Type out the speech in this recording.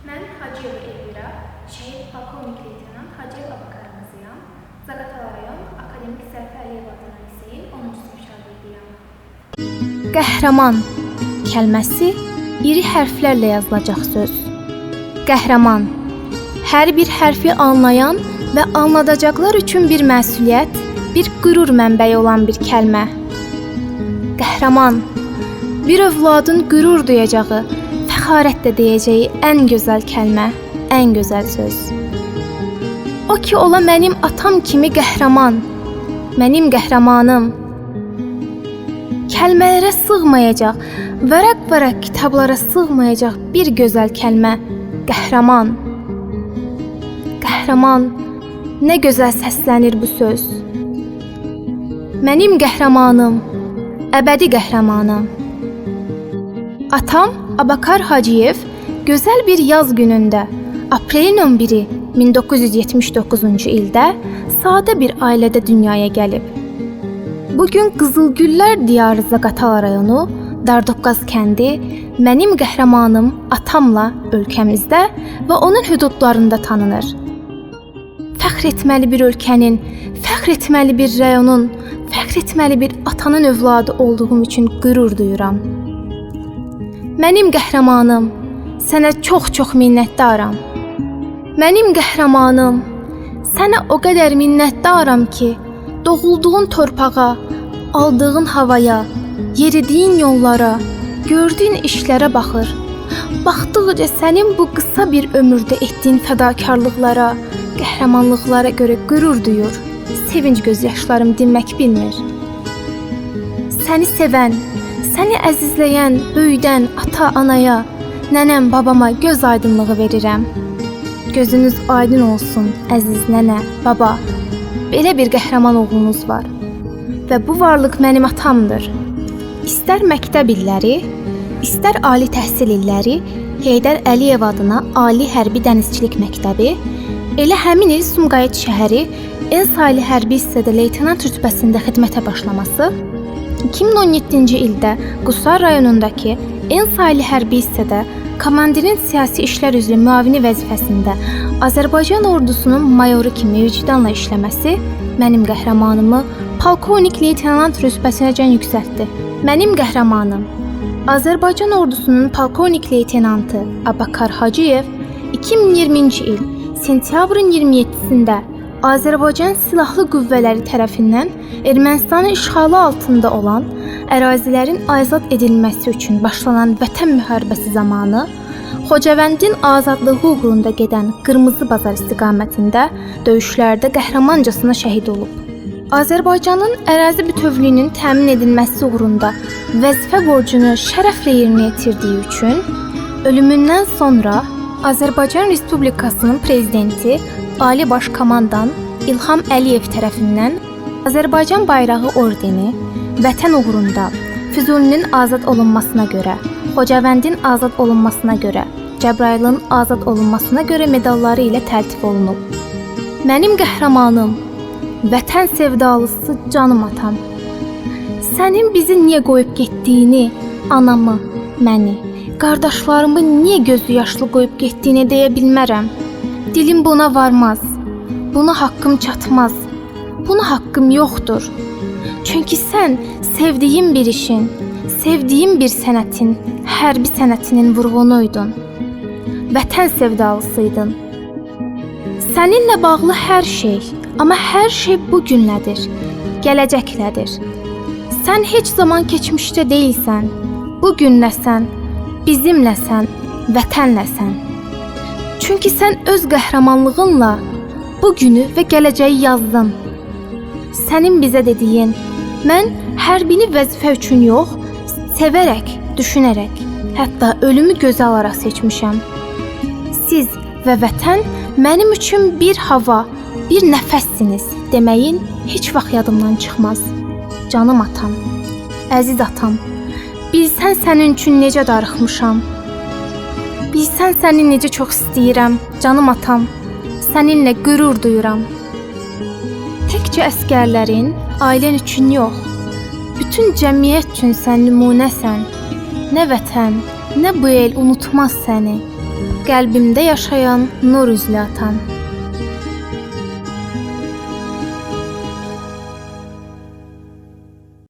Mən Hacıyeva Elvira, şəhid polkovnik leytenant Hacıyev Abakarımızıyam. Zaqatala rayon Akademik Zərfə Əliyev adına liseyin 10-cu sinif şagirdiyəm. Qəhrəman kəlməsi iri hərflərlə yazılacaq söz. Qəhrəman hər bir hərfi anlayan və anladacaqlar üçün bir məsuliyyət, bir qürur mənbəyi olan bir kəlmə. Qəhrəman bir övladın qürur duyacağı, fəxarətlə deyəcəyi ən gözəl kəlmə, ən gözəl söz. O ki ola mənim atam kimi qəhrəman, mənim qəhrəmanım. Kəlmələrə sığmayacaq, vərəq-vərəq kitablara sığmayacaq bir gözəl kəlmə, qəhrəman. Qəhrəman, nə gözəl səslənir bu söz. Mənim qəhrəmanım, əbədi qəhrəmanım. Atam Abakar Hacıyev gözəl bir yaz günündə, aprelin 11-i 1979-cu ildə sadə bir ailədə dünyaya gəlib. Bugün Qızılgüllər diyarı Zaqatala rayonu, Dardoqqaz kəndi mənim qəhrəmanım atamla ölkəmizdə və onun hüdudlarında tanınır. Fəxr etməli bir ölkənin, fəxr etməli bir rayonun, fəxr etməli bir atanın övladı olduğum üçün qürur duyuram. Mənim qəhrəmanım, sənə çox-çox minnətdaram. Mənim qəhrəmanım, sənə o qədər minnətdaram ki, doğulduğun torpağa, aldığın havaya, yeridiyin yollara, gördüyün işlərə baxır. Baxdıqca sənin bu qısa bir ömürdə etdiyin fədakarlıqlara, qəhrəmanlıqlara görə qürur duyur. Sevinç gözyaşlarım dinmək bilmir. Səni sevən, səni əzizləyən, böyüdən ata-anaya, nənəm, babama göz aydınlığı verirəm. Gözünüz aydın olsun, əziz nənə, baba. Belə bir qəhrəman oğlunuz var. Və bu varlıq mənim atamdır. İstər məktəb illəri, istər ali təhsil illəri Heydər Əliyev adına Ali Hərbi Dənizçilik Məktəbi, elə həmin il Sumqayıt şəhəri Ensaylı hərbi hissədə leytenant rütbəsində xidmətə başlaması, 2017-ci ildə Qusar rayonundakı Ensaylı hərbi hissədə komandirin siyasi işlər üzrə müavini vəzifəsində Azərbaycan ordusunun mayoru kimi vicdanla işləməsi mənim qəhrəmanımı polkovnik leytenant rütbəsinəcən yüksəltdi. Mənim qəhrəmanım Azərbaycan ordusunun polkovnik leytenantı Abakar Hacıyev 2020-ci il sentyabrın 27-sində Azərbaycan Silahlı Qüvvələri tərəfindən Ermənistanın işğalı altında olan ərazilərin azad edilməsi üçün başlanan Vətən müharibəsi zamanı Xocavəndin azadlığı uğrunda gedən Qırmızı Bazar istiqamətində döyüşlərdə qəhrəmancasına şəhid olub. Azərbaycanın ərazi bütövlüyünün təmin edilməsi uğrunda vəzifə borcunu şərəflə yerinə yetirdiyi üçün ölümündən sonra Azərbaycan Respublikasının prezidenti Ali Baş Komandan İlham Əliyev tərəfindən Azərbaycan bayrağı ordeni, Vətən uğrunda, Füzulinin azad olunmasına görə, Xocavəndin azad olunmasına görə, Cəbrayılın azad olunmasına görə medalları ilə təltif olunub. Mənim qəhrəmanım, Vətən sevdalısı canım atam. Sənin bizi niyə qoyub getdiyini, anamı, məni, qardaşlarımı niyə gözü yaşlı qoyub getdiyini deyə bilmərəm. Dilim buna varmaz. Buna haqqım çatmaz. Buna haqqım yoxdur. Çünki sən sevdiyim bir işin, sevdiyim bir sənətin, hərbi sənətinin vurğunuydun. Vətən sevdalısıydın. Səninlə bağlı hər şey, amma hər şey bu günlədir, gələcəklədir. Sən heç zaman keçmişdə deyilsən, bu günləsən, bizimləsən, vətənləsən. Çünki sən öz qəhrəmanlığınla bu günü və gələcəyi yazdın. Sənin bizə dediyin, mən hərbini vəzifə üçün yox, sevərək, düşünərək, hətta ölümü gözə alaraq seçmişəm. Siz və vətən mənim üçün bir hava, bir nəfəssiniz deməyin heç vaxt yadımdan çıxmaz. Canım atam, əziz atam, bilsən sənin üçün necə darıxmışam. Bilsən səni necə çox istəyirəm, canım atam, səninlə qürur duyuram. Təkcə əskərlərin, ailən üçün yox, bütün cəmiyyət üçün sən nümunəsən. Nə vətən, nə bu el unutmaz səni. qəlbimdə yaşayan nur üzlü atam.